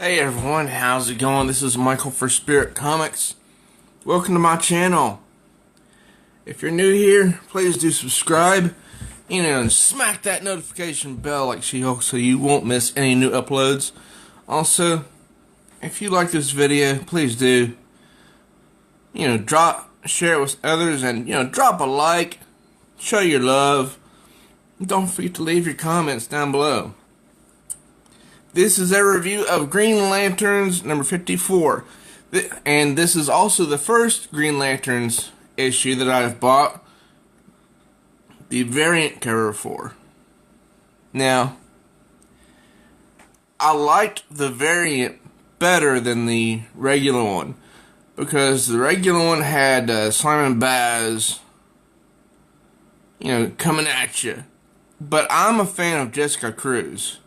Hey everyone, how's it going? This is Michael for Spirit Comics. Welcome to my channel. If you're new here, please do subscribe and smack that notification bell like She-Hulk so you won't miss any new uploads. Also, if you like this video, please do share it with others and drop a like, show your love. Don't forget to leave your comments down below. This is a review of Green Lanterns number 54. And this is also the first Green Lanterns issue that I've bought the variant cover for. Now, I liked the variant better than the regular one, because the regular one had Simon Baz, coming at you. But I'm a fan of Jessica Cruz.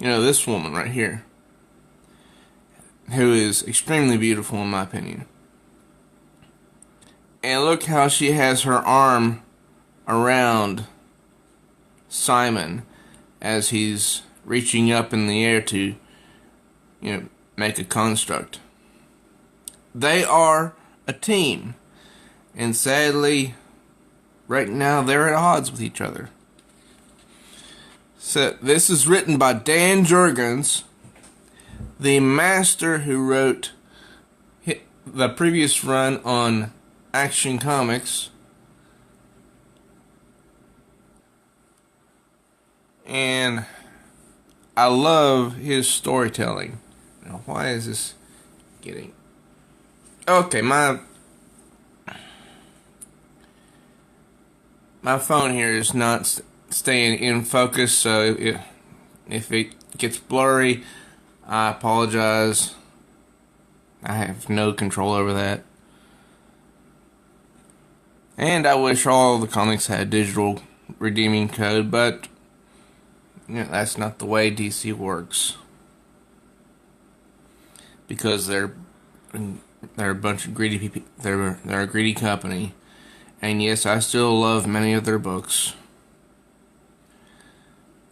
This woman right here, who is extremely beautiful in my opinion. And look how she has her arm around Simon as he's reaching up in the air to, make a construct. They are a team, and sadly, right now they're at odds with each other. So, this is written by Dan Jurgens, the master who wrote the previous run on Action Comics. And I love his storytelling. Now, why is this getting... Okay, my phone here is not staying in focus, so if it gets blurry, I apologize. I have no control over that. And I wish all the comics had digital redeeming code, but that's not the way DC works. Because they're a bunch of greedy people. They're a greedy company. And yes, I still love many of their books.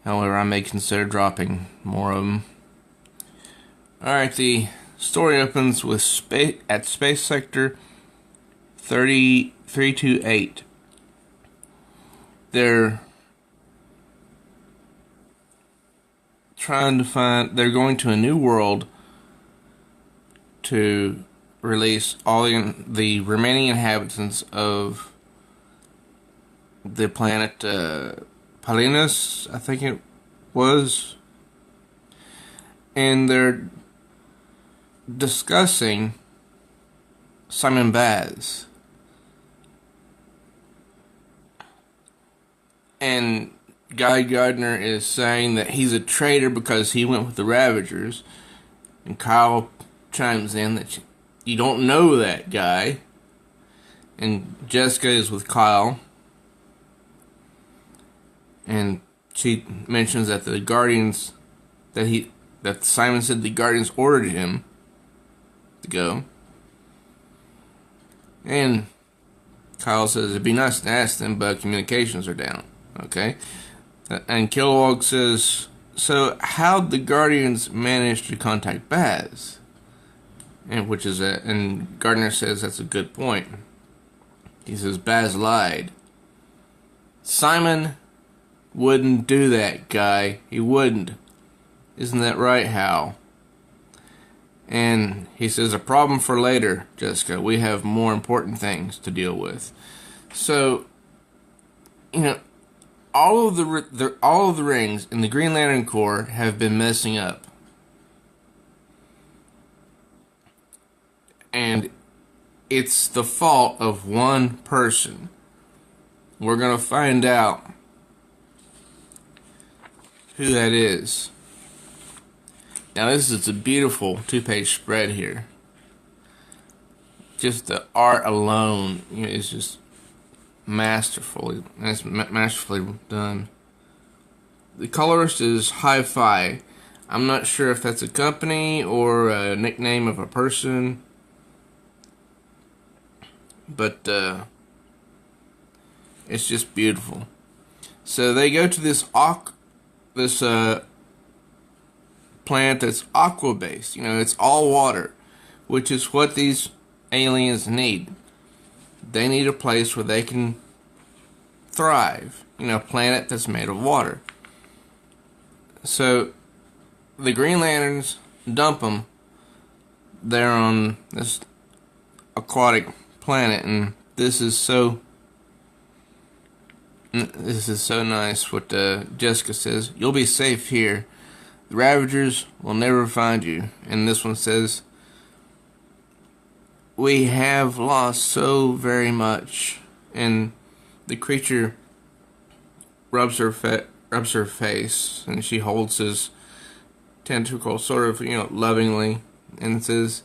However, I may consider dropping more of them. Alright, the story opens with Space Sector 328. They're they're going to a new world to release all the remaining inhabitants of the planet Palinus, I think it was, and they're discussing Simon Baz. And Guy Gardner is saying that he's a traitor because he went with the Ravagers, and Kyle chimes in that you don't know that guy, and Jessica is with Kyle. And she mentions that the Guardians, that Simon said the Guardians ordered him to go. And Kyle says it'd be nice to ask them, but communications are down. Okay? And Kilowog says, so how'd the Guardians manage to contact Baz? And Gardner says that's a good point. He says Baz lied. Simon wouldn't do that, Guy. He wouldn't. Isn't that right, Hal? And he says, a problem for later, Jessica. We have more important things to deal with. So, all of the rings in the Green Lantern Corps have been messing up. And it's the fault of one person. We're going to find out who that is. Now this is a beautiful two-page spread here. Just the art alone is just masterfully done. The colorist is Hi-Fi. I'm not sure if that's a company or a nickname of a person, but it's just beautiful. So they go to this planet that's aqua-based. You know, it's all water, which is what these aliens need. They need a place where they can thrive. You know, a planet that's made of water. So, the Green Lanterns dump them there on this aquatic planet, and this is so nice what Jessica says. You'll be safe here. The Ravagers will never find you. And this one says, we have lost so very much. And the creature rubs her face, and she holds his tentacle sort of, lovingly, and says,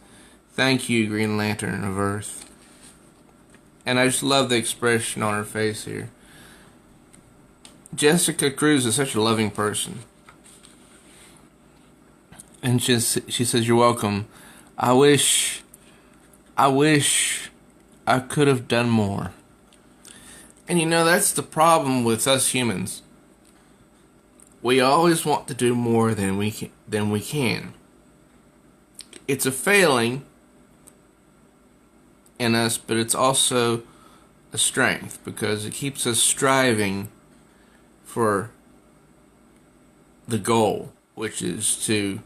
thank you, Green Lantern of Earth. And I just love the expression on her face here. Jessica Cruz is such a loving person. And she says, you're welcome. I wish I could have done more. And that's the problem with us humans. We always want to do more than we can. It's a failing in us, but it's also a strength because it keeps us striving for the goal, which is to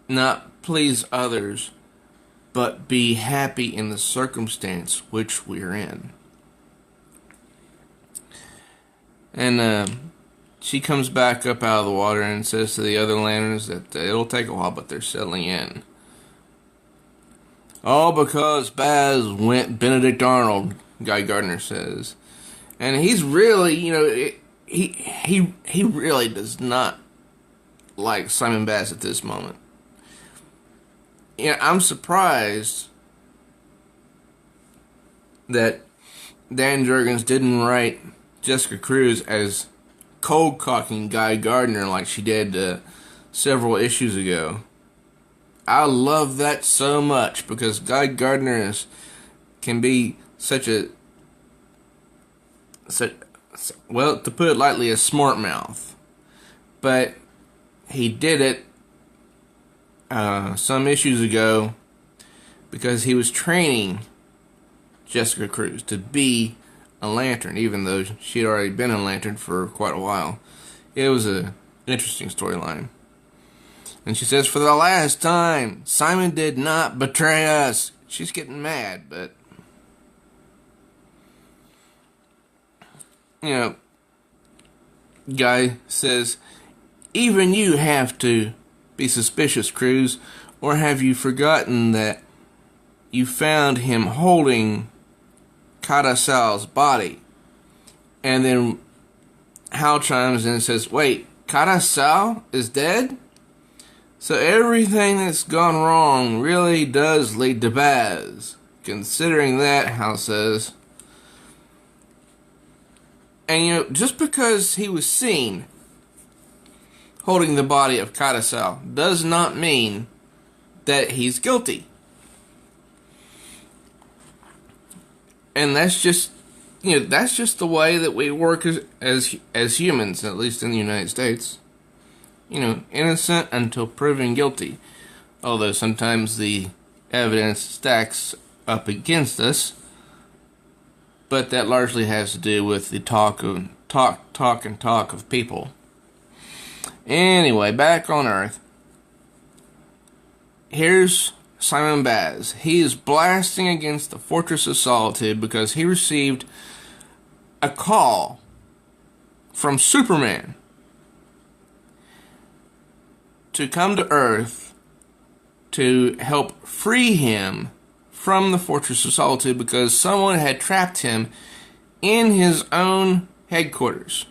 not please others, but be happy in the circumstance which we're in. And she comes back up out of the water and says to the other lanterns that it'll take a while, but they're settling in. All because Baz went Benedict Arnold, Guy Gardner says. And he's really, he really does not like Simon Baz at this moment. I'm surprised that Dan Jurgens didn't write Jessica Cruz as cold-cocking Guy Gardner like she did several issues ago. I love that so much because Guy Gardner can be well, to put it lightly, a smart mouth. But he did it some issues ago because he was training Jessica Cruz to be a Lantern, even though she had already been a Lantern for quite a while. It was an interesting storyline. And she says, for the last time, Simon did not betray us. She's getting mad, but Guy says, even you have to be suspicious, Cruz, or have you forgotten that you found him holding Kata-Sal's body? And then Hal chimes in and says, wait, Kata-Sal is dead? So everything that's gone wrong really does lead to Baz. Considering that, Hal says. And just because he was seen holding the body of Kata-Sal does not mean that he's guilty. And that's just the way that we work as humans, at least in the United States. Innocent until proven guilty. Although sometimes the evidence stacks up against us. But that largely has to do with the talk of people. Anyway, back on Earth. Here's Simon Baz. He is blasting against the Fortress of Solitude because he received a call from Superman to come to Earth to help free him from the Fortress of Solitude because someone had trapped him in his own headquarters.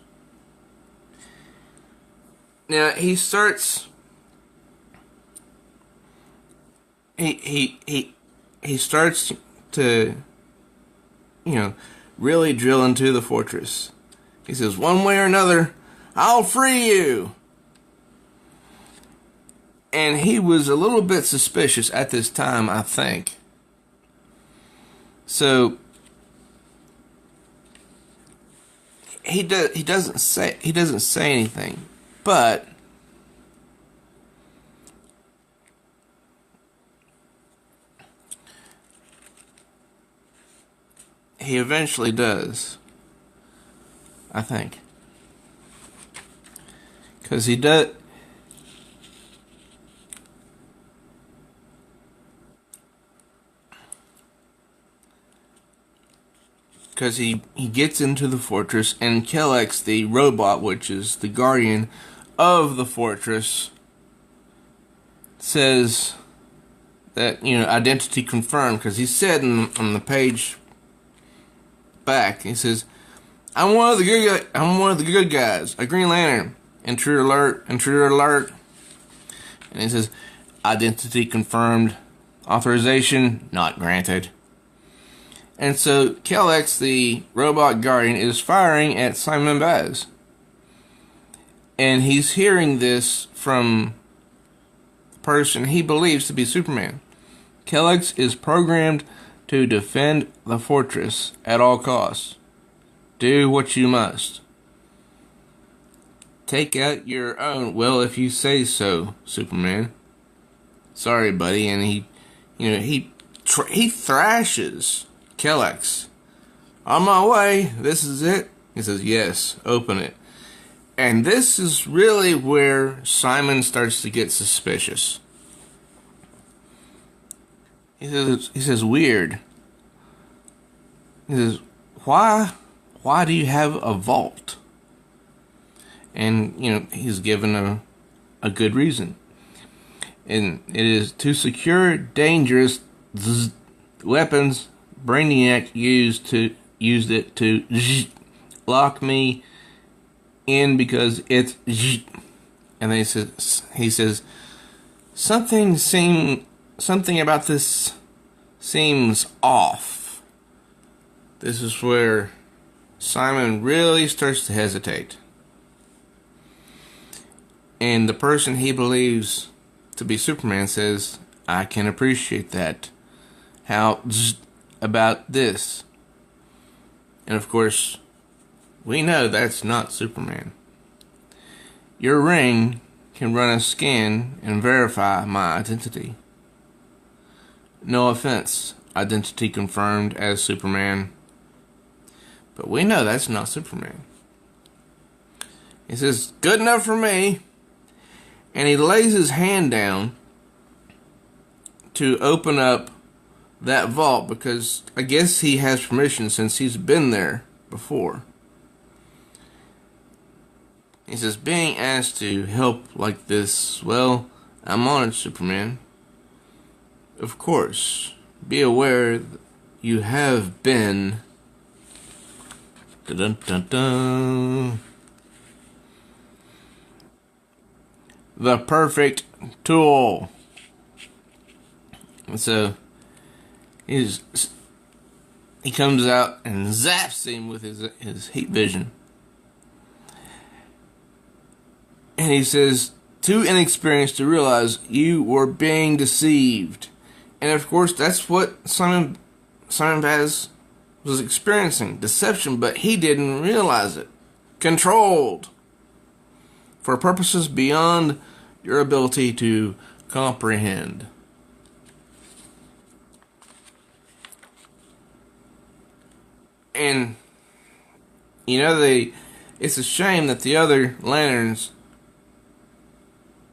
Now he starts he starts to really drill into the fortress. He says, one way or another, I'll free you. And he was a little bit suspicious at this time, I think. So he doesn't say anything, but he eventually does. I think. Because he does. Because he gets into the fortress, and Kellex, the robot, which is the guardian of the fortress, says that, identity confirmed. Because he said on the page back, he says, I'm one of the good guys, a Green Lantern. Intruder alert. And he says, identity confirmed, authorization not granted. And so Kellex, the robot guardian, is firing at Simon Baz. And he's hearing this from the person he believes to be Superman. Kellex is programmed to defend the fortress at all costs. Do what you must. Take out your own. Well, if you say so, Superman. Sorry, buddy. And he thrashes Kellex. On my way. This is it. He says, yes, open it. And this is really where Simon starts to get suspicious. He says, weird. He says, why do you have a vault? And, he's given a good reason. And it is to secure dangerous weapons. Brainiac used it to lock me in because it's and then he says something about this seems off. This is where Simon really starts to hesitate. And the person he believes to be Superman says, I can appreciate that. How about this? And of course, we know that's not Superman. Your ring can run a scan and verify my identity. No offense, identity confirmed as Superman. But we know that's not Superman. He says, good enough for me. And he lays his hand down to open up that vault because I guess he has permission since he's been there before. He says, being asked to help like this, well, I'm honored, Superman. Of course, be aware you have been dun, dun, dun, the perfect tool. And so he comes out and zaps him with his heat vision. And he says, too inexperienced to realize you were being deceived. And of course, that's what Simon Baz was experiencing. Deception, but he didn't realize it. Controlled. For purposes beyond your ability to comprehend. And, it's a shame that the other Lanterns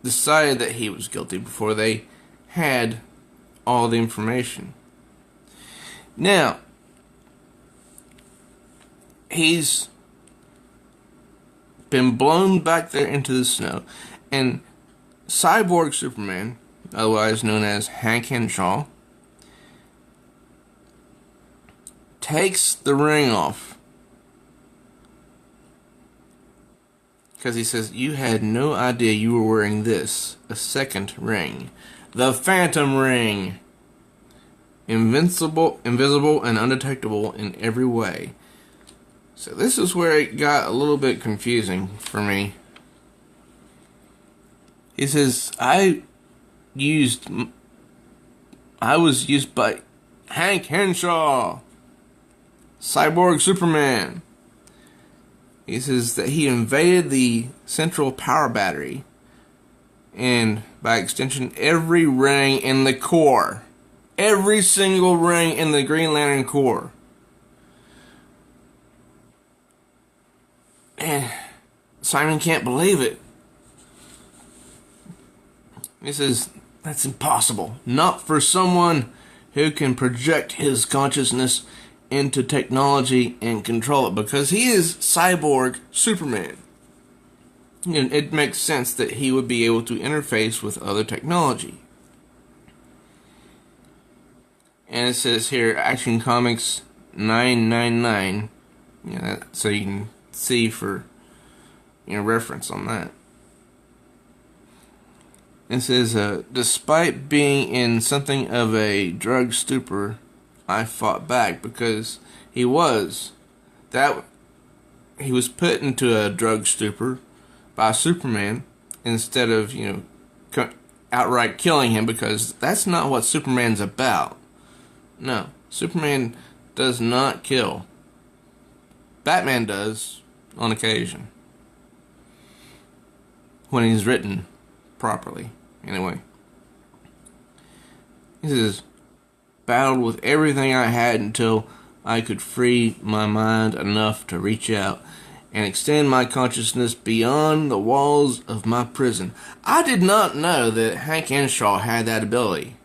decided that he was guilty before they had all the information. Now, he's been blown back there into the snow, and Cyborg Superman, otherwise known as Hank Henshaw, takes the ring off. Because he says, you had no idea you were wearing this, a second ring. The Phantom Ring. Invisible and undetectable in every way. So this is where it got a little bit confusing for me. He says, I was used by Hank Henshaw, Cyborg Superman. He says that he invaded the central power battery and, by extension, every ring in the core. Every single ring in the Green Lantern Corps. And Simon can't believe it. He says, that's impossible. Not for someone who can project his consciousness into technology and control it, because he is cyborg Superman. And it makes sense that he would be able to interface with other technology. And it says here, Action Comics 999. So you can see for reference on that. It says, despite being in something of a drug stupor, I fought back, because he was put into a drug stupor by Superman instead of outright killing him, because that's not what Superman's about. No, Superman does not kill. Batman does on occasion, when he's written properly. Anyway, he says, battled with everything I had until I could free my mind enough to reach out and extend my consciousness beyond the walls of my prison. I did not know that Hank Henshaw had that ability.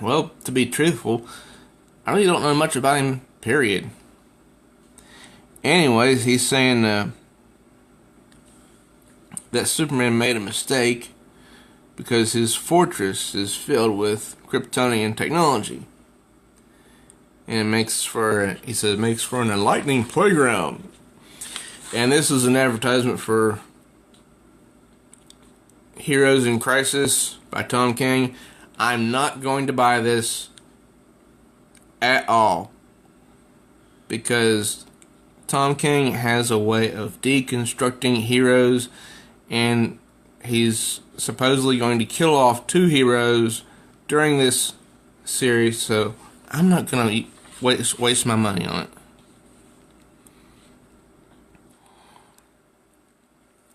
Well, to be truthful, I really don't know much about him, period. Anyways, he's saying that Superman made a mistake because his fortress is filled with Kryptonian technology. And it makes for, he said, makes for an enlightening playground. And this is an advertisement for Heroes in Crisis by Tom King. I'm not going to buy this at all, because Tom King has a way of deconstructing heroes, and he's supposedly going to kill off 2 heroes during this series, so I'm not going to waste my money on it.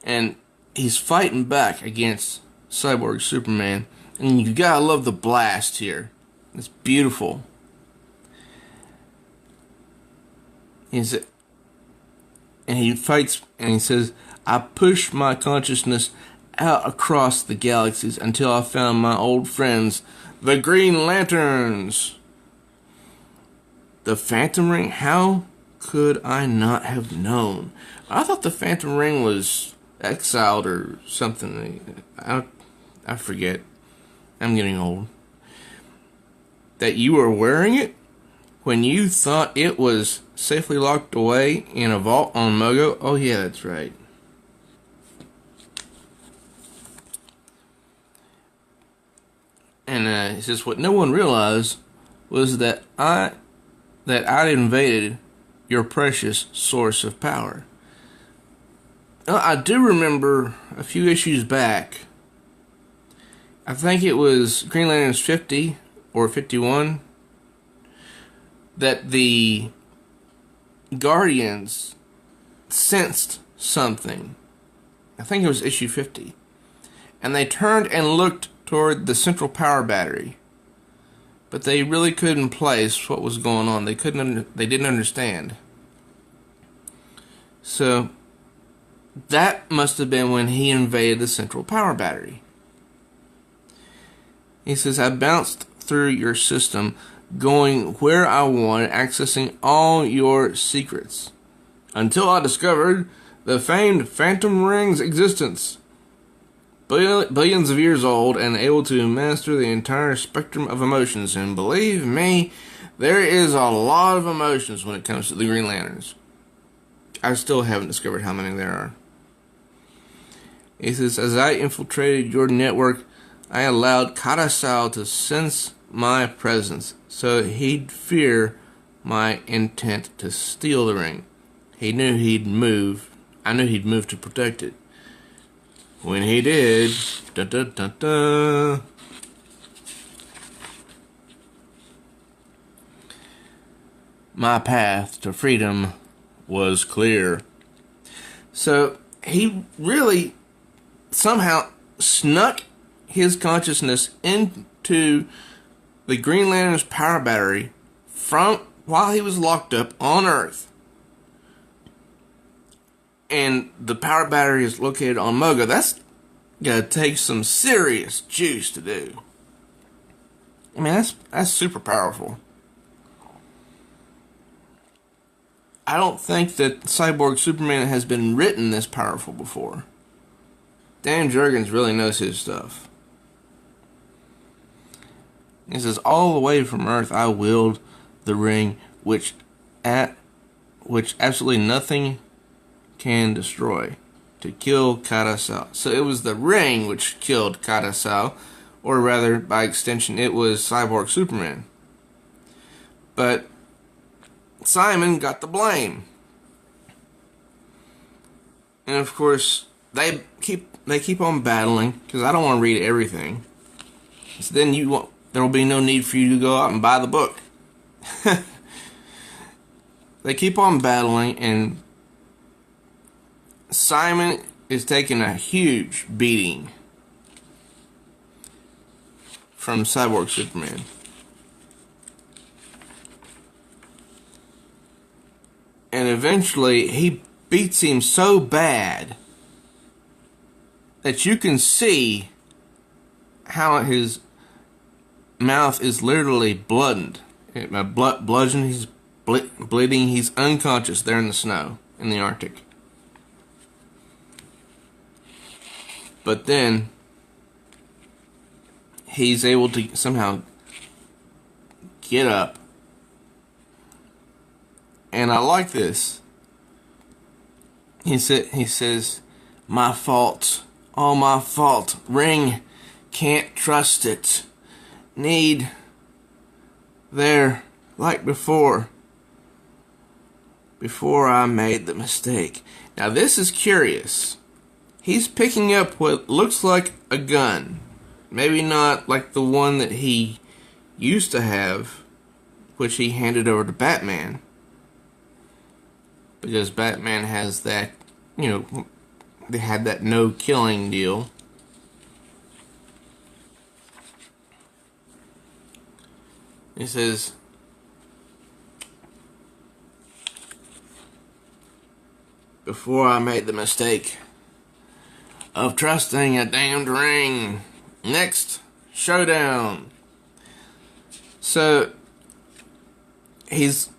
And he's fighting back against Cyborg Superman, and you gotta love the blast here. It's beautiful. And he fights, and he says, I pushed my consciousness out across the galaxies until I found my old friends, the Green Lanterns. The Phantom Ring? How could I not have known? I thought the Phantom Ring was exiled or something. I forget. I'm getting old. That you were wearing it when you thought it was safely locked away in a vault on Mogo? Oh yeah, that's right. And he says, what no one realized was that I'd invaded your precious source of power. I do remember a few issues back, I think it was Green Lanterns 50 or 51, that the Guardians sensed something. I think it was issue 50. And they turned and looked toward the central power battery. But they really couldn't place what was going on. They didn't understand. So that must have been when he invaded the central power battery. He says, I bounced through your system, going where I wanted, accessing all your secrets, until I discovered the famed Phantom Ring's existence. Billions of years old and able to master the entire spectrum of emotions. And believe me, there is a lot of emotions when it comes to the Green Lanterns. I still haven't discovered how many there are. He says, as I infiltrated your network, I allowed Karasal to sense my presence, so he'd fear my intent to steal the ring. He knew he'd move. I knew he'd move to protect it. When he did, my path to freedom was clear. So he really somehow snuck his consciousness into the Green Lantern's power battery from while he was locked up on Earth. and the power battery is located on Mogo. That's gonna take some serious juice to do. I mean, that's super powerful. I don't think that Cyborg Superman has been written this powerful before. Dan Jurgens really knows his stuff. He says, all the way from Earth I willed the ring which absolutely nothing can destroy, to kill Karasal. So it was the ring which killed Karasal, or rather, by extension, it was Cyborg Superman. But Simon got the blame. And of course, they keep on battling, because I don't want to read everything. So then there will be no need for you to go out and buy the book. They keep on battling, and Simon is taking a huge beating from Cyborg Superman. And eventually he beats him so bad that you can see how his mouth is literally bludgeoned. He's bleeding. He's unconscious there in the snow in the Arctic. But then he's able to somehow get up. And I like this. He says, my fault, all my fault. Ring, can't trust it. Need, there, like before I made the mistake. Now this is curious. He's picking up what looks like a gun. Maybe not like the one that he used to have, which he handed over to Batman. Because Batman has that, they had that no killing deal. He says, before I made the mistake of trusting a damned ring. Next, showdown. So, he's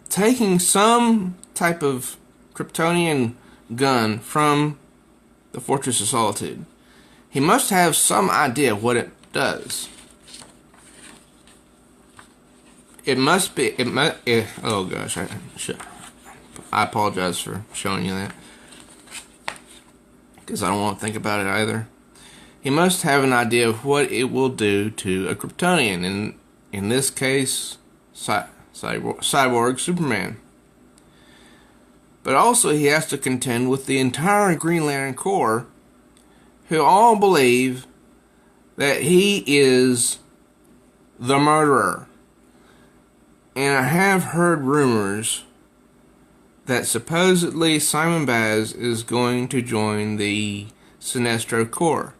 taking some type of Kryptonian gun from the Fortress of Solitude. He must have some idea what it does. Oh gosh, I apologize for showing you that, because I don't want to think about it either. He must have an idea of what it will do to a Kryptonian, and in this case, Cyborg Superman. But also he has to contend with the entire Green Lantern Corps, who all believe that he is the murderer. And I have heard rumors that supposedly Simon Baz is going to join the Sinestro Corps.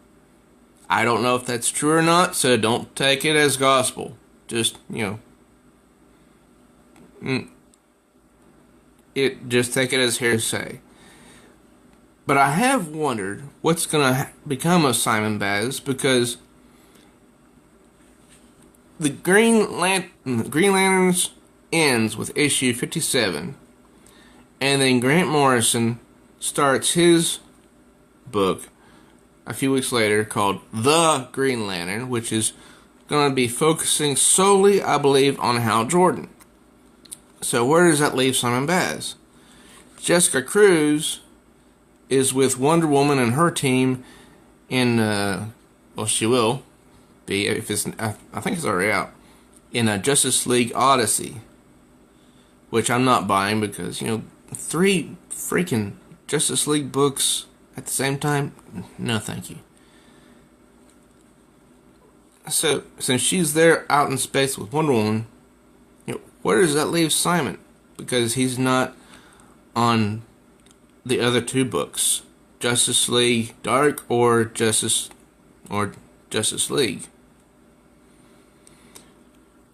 I don't know if that's true or not, so don't take it as gospel. Just, just take it as hearsay. But I have wondered what's going to become of Simon Baz, because the Green Lanterns ends with issue 57, and then Grant Morrison starts his book a few weeks later called The Green Lantern, which is going to be focusing solely, I believe, on Hal Jordan. So where does that leave Simon Baz? Jessica Cruz is with Wonder Woman and her team in, she will be, I think it's already out, in a Justice League Odyssey, which I'm not buying because, 3 freaking Justice League books at the same time? No, thank you. So, since she's there out in space with Wonder Woman, where does that leave Simon? Because he's not on the other 2 books, Justice League Dark or Justice League.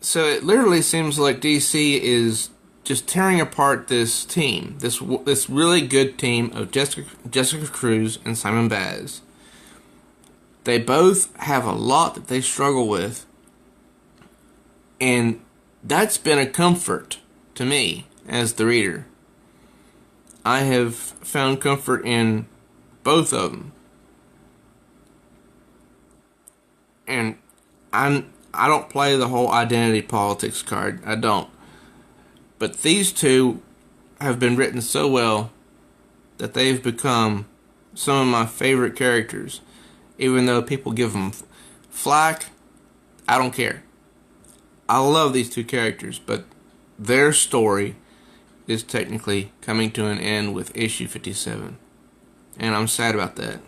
So it literally seems like DC is just tearing apart this team, this really good team of Jessica Cruz and Simon Baz. They both have a lot that they struggle with, and that's been a comfort to me as the reader. I have found comfort in both of them. And I don't play the whole identity politics card. I don't. But these two have been written so well that they've become some of my favorite characters. Even though people give them flack, I don't care. I love these two characters, but their story is technically coming to an end with issue 57. And I'm sad about that.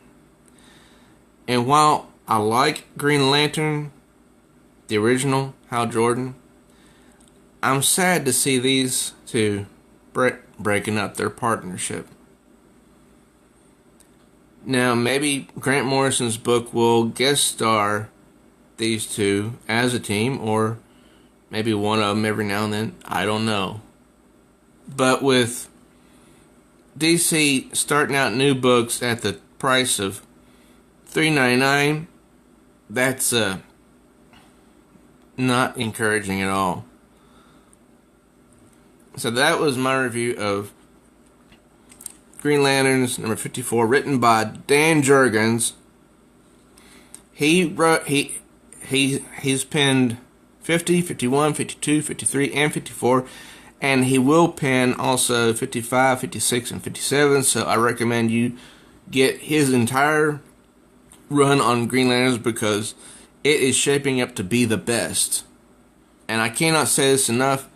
And while I like Green Lantern, the original, Hal Jordan, I'm sad to see these two breaking up their partnership. Now, maybe Grant Morrison's book will guest star these two as a team, or maybe one of them every now and then. I don't know. But with DC starting out new books at the price of $3.99, that's not encouraging at all. So that was my review of Green Lanterns number 54, written by Dan Jurgens. He's penned 50, 51, 52, 53, and 54, and he will pen also 55, 56, and 57, so I recommend you get his entire run on Green Lanterns because it is shaping up to be the best. And I cannot say this enough,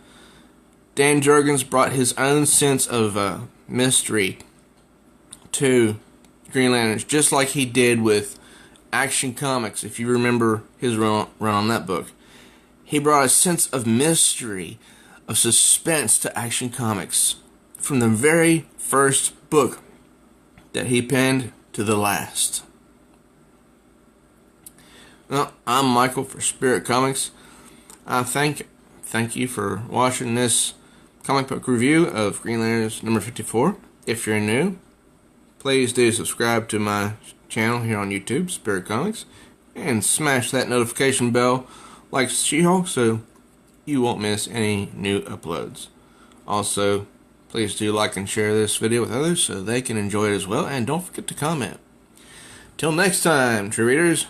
Dan Jurgens brought his own sense of mystery to Green Lanterns, just like he did with Action Comics, if you remember his run on that book. He brought a sense of mystery, of suspense to Action Comics from the very first book that he penned to the last. Well, I'm Michael for Spirit Comics. Thank you for watching this comic book review of Green Lanterns number 54. If you're new, please do subscribe to my channel here on YouTube, Spirit Comics, and smash that notification bell like She-Hulk so you won't miss any new uploads. Also, please do like and share this video with others so they can enjoy it as well, and don't forget to comment. Till next time, true readers.